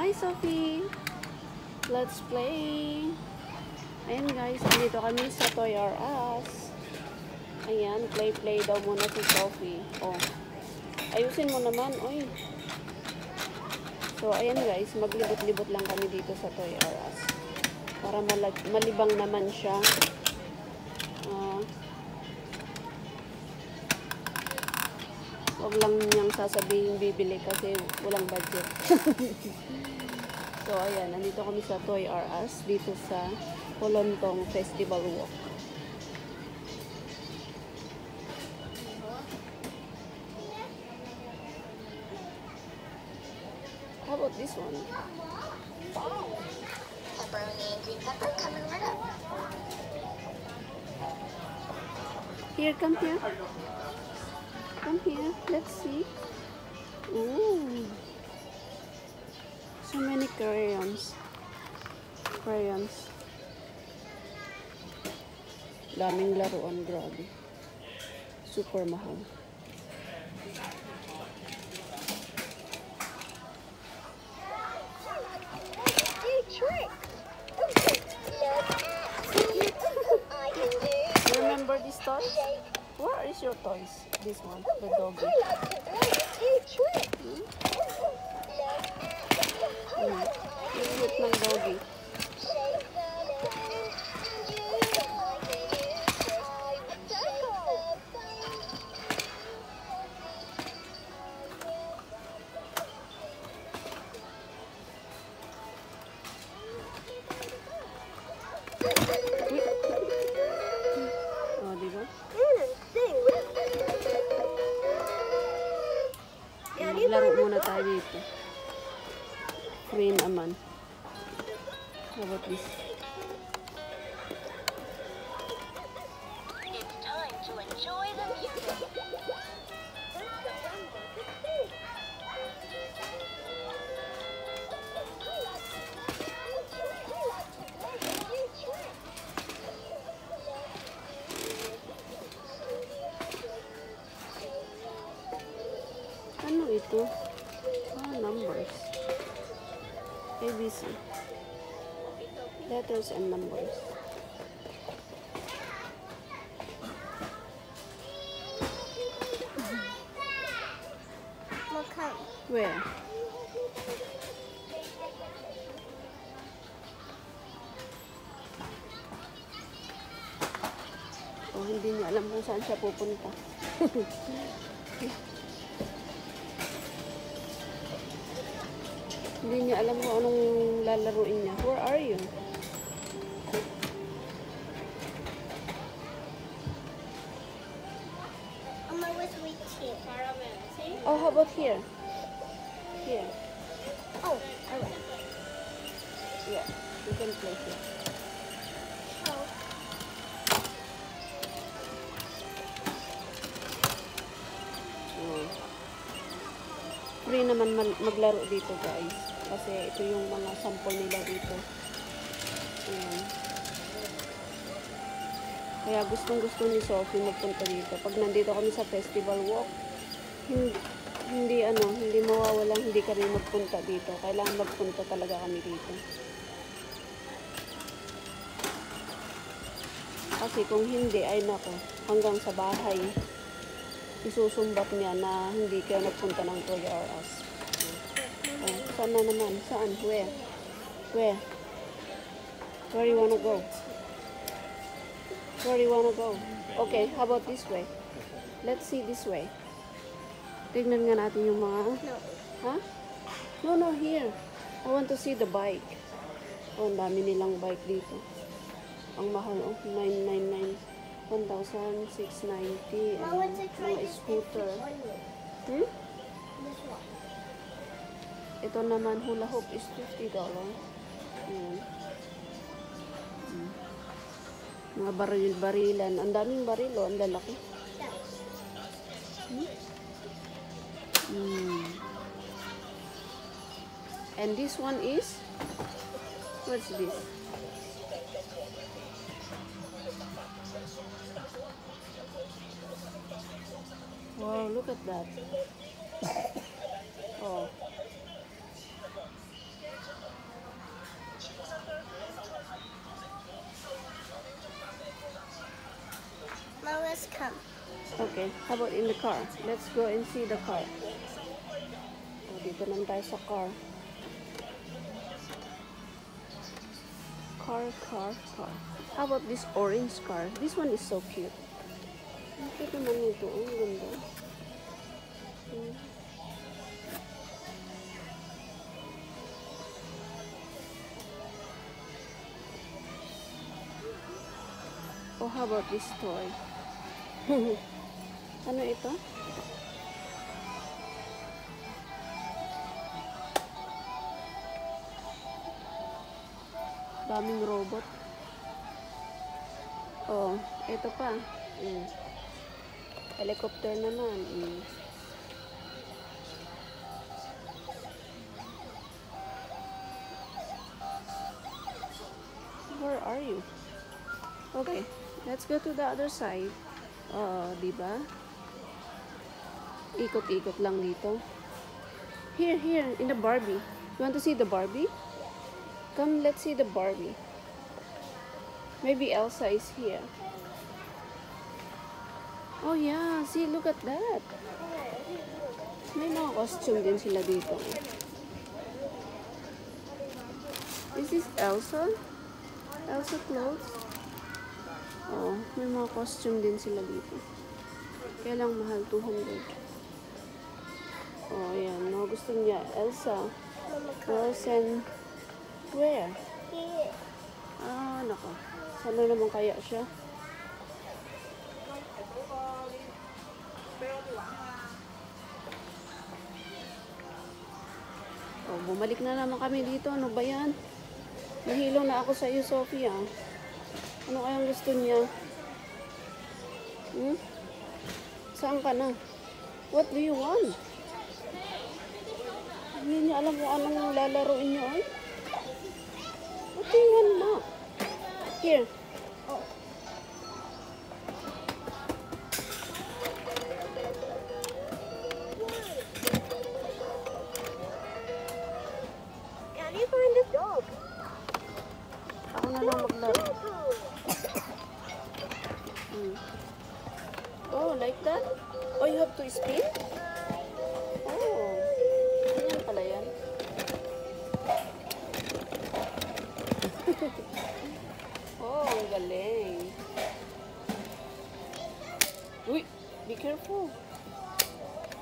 Hi, Sophie! Let's play! Ayan guys, dito kami sa Toy R Us. Ayan, play daw muna si Sophie. Oh, ayusin mo naman, oy. So, ayan guys, maglibot-libot lang kami dito sa Toy R Us. Para malibang naman siya. Huwag lang niyang sasabihin bibili kasi walang budget. So, ayan, nandito kami sa Toy R Us, dito sa Polontong Festival Walk. How about this one? Pepperoni and green pepper coming right up. Here, come here. Come here. Let's see. Ooh. So many crayons. Daming laruan, grabe. Super mahal. Remember these toys? Where is your toys? This one, the doggy. Cute ng doggy. Oh, diba? Maglaro muna tayo dito. Free naman. How about this? It's time to enjoy the music. Ano ito? Numbers. ABC. Letters and numbers. Look how. Where? Oh, hindi niya alam kung saan siya pupunta. Hindi niya alam kung anong lalaruin niya. Where are you? On my way to reach here. Oh, how about here? Here. Oh, alright. Yeah, you can play here. Oh. Oh. Free naman maglaro dito guys. Kasi ito yung mga sample nila dito. Ayan. Kaya gustong-gusto ni Sophie magpunta dito. Pag nandito kami sa Festival Walk, hindi mawawalang hindi kami magpunta dito. Kailangan magpunta talaga kami dito. Kasi kung hindi, ay nako, hanggang sa bahay, isusumbat niya na hindi kayo nagpunta ng Toy R Us. Oh, saan na naman? Saan? Where? Where? Where you wanna go? Where you wanna go? Okay, how about this way? Let's see this way. Tignan nga natin yung mga... No. Ha? No, here. I want to see the bike. Oh, ang dami nilang bike dito. Ang mahal, oh. 999. 1,690. I want to try Mga this scooter. one. Hmm? This one. Ito naman, hula hoop is $50. Ayan. Mga baril-barilan. Ang daming baril, oh. Ang lalaki. And this one is? What's this? Wow, look at that. Oh. Okay, how about in the car? Let's go and see the car. Oh, dito naman tayo sa car. Car. How about this orange car? This one is so cute. Ang cute naman ito. Ang ganda. Oh, how about this toy? Ano ito? Daming robot. Oh, ito pa. Helicopter naman. Where are you? Okay, let's go to the other side. Diba? Ikot-ikot lang dito. Here, in the Barbie. You want to see the Barbie? Come, let's see the Barbie. Maybe Elsa is here. Oh yeah, see, look at that. May mga costume din sila dito. Is this Elsa? Elsa clothes? Oh, may mga costume din sila dito. Kaya lang mahal, 200. Oh, yan. Mga gusto niya. Elsa. Frozen. Where? Here. Ah, nako. Sana naman kaya siya? Oh, bumalik na naman kami dito. Ano ba yan? Nahilo na ako sa iyo, Sophia. Ano kayang gusto niya? Saan ka na? What do you want? Hindi niya alam kung anong lalaroin niyo, ay? What do you want, ma? Here. Oh. How do you find this dog? Ako na lang maglaro. Oh, like that? Oh, you have to spin? Oh, ganyan pala yan. Oh, ang galing. Uy, be careful.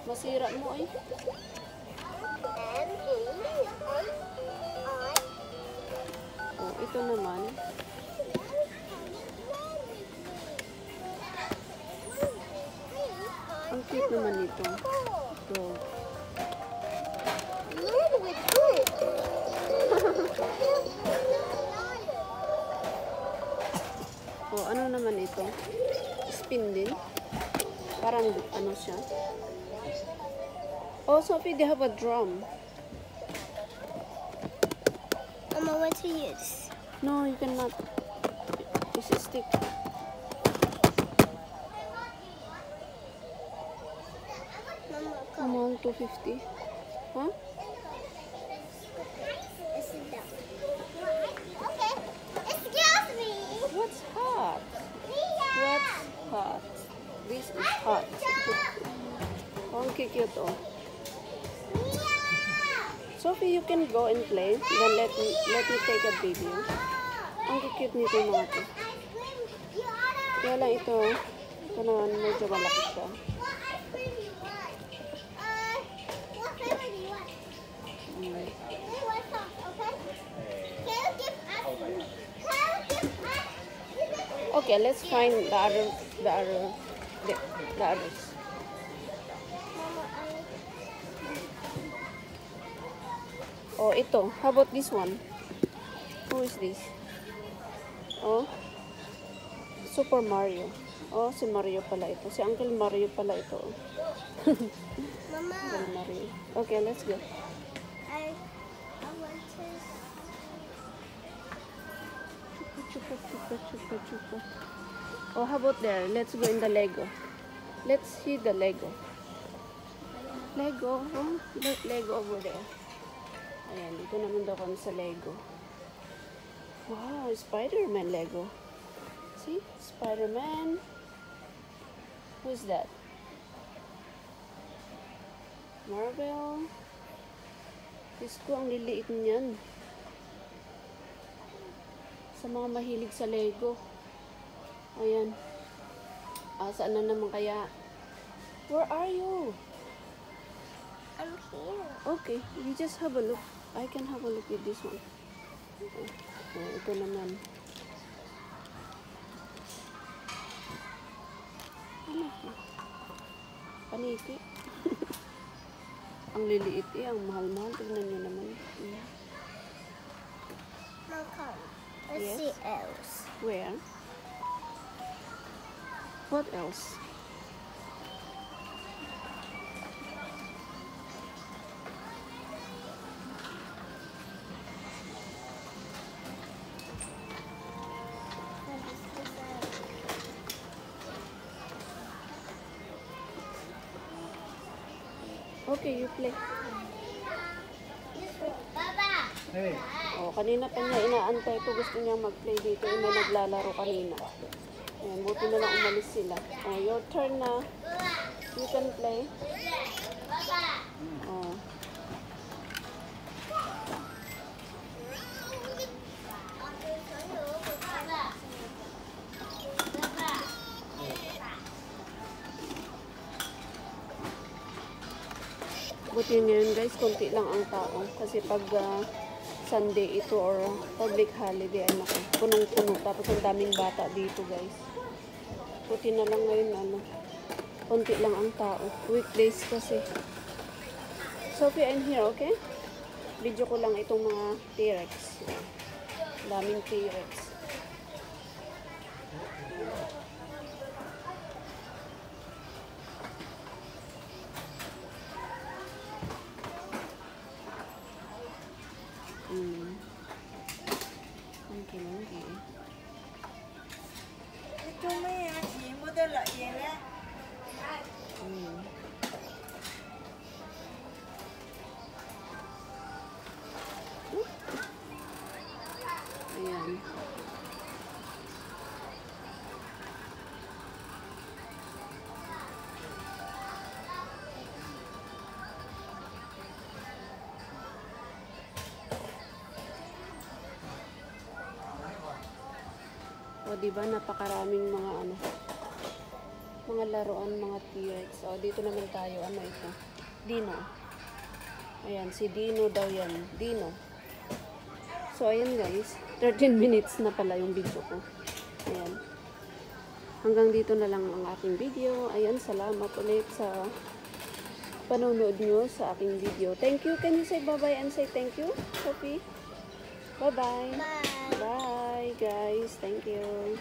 Masira mo ay. Oh, ito naman. Ang cute naman nito. Ito. Oh, ano naman ito? Spin din. Parang ano siya. Oh, Sophie, they have a drum. Mama, what to use? No, you cannot. It's a stick. Mama, come. Come on, 250. Huh? Let's sit down. Okay. Excuse me. What's hot? What's hot? This is hot. Oh, ang cute oh. Sophie, you can go and play. Then let me take a video. Ang cute nito mga to. Kaya lang ito naman medyo malaki siya. What flavor do you want? Okay. We want some, okay? Can you give us? Okay, let's find the others. Mama, Oh, ito. How about this one? Who is this? Oh, Super Mario. Oh, si Mario pala ito. Si Uncle Mario pala ito. Mama, Uncle Mario. Okay, let's go. I want to. Chupa. Oh, how about there? Let's go in the Lego. Let's see the Lego. Lego. Oh, Lego over there. Ayan, dito naman daw kami sa Lego. Wow, Spider-Man Lego. See? Spider-Man. Who's that? Marvel. Diyos ko, ang liliit niyan. Sa mga mahilig sa Lego. Ayan. Saan na naman kaya? Where are you? I'm here. Okay, you just have a look. I can have a look with this one. Ito naman. Ano? Paniki. Ang liliit ang mahal-mahal. Tignan nyo naman. Now come. Let's Yes. see else. Where? What else? What is this? Okay, you play. Baba. Hey. Kanina pa niya inaantay ko. Gusto niya mag-play dito. May naglalaro kanina. Ayan, buti na lang umalis sila. Your turn na. You can play. Baba. Oh. Buti ngayon guys, konti lang ang tao. Kasi pag Sunday ito or public holiday, ay naku, punong-puno. Tapos ang daming bata dito guys. Buti na lang ngayon, konti lang ang tao. Weekdays kasi. Sophie, I'm here, okay? Video ko lang itong mga T-Rex. Daming T-Rex. Monkey. 你做咩啊？全部都落嘢咧。 Ayan. O, diba, napakaraming mga mga laruan, mga T-Rex. O, dito naman tayo. Ano ito? Dino. Ayan, si Dino daw yan. Dino. So, ayan guys. 13 minutes na pala yung video ko. Ayan. Hanggang dito na lang ang aking video. Ayan, salamat ulit sa panonood nyo sa aking video. Thank you. Can you say bye-bye and say thank you, Sophie? Bye-bye. Bye. Bye, guys. Thank you.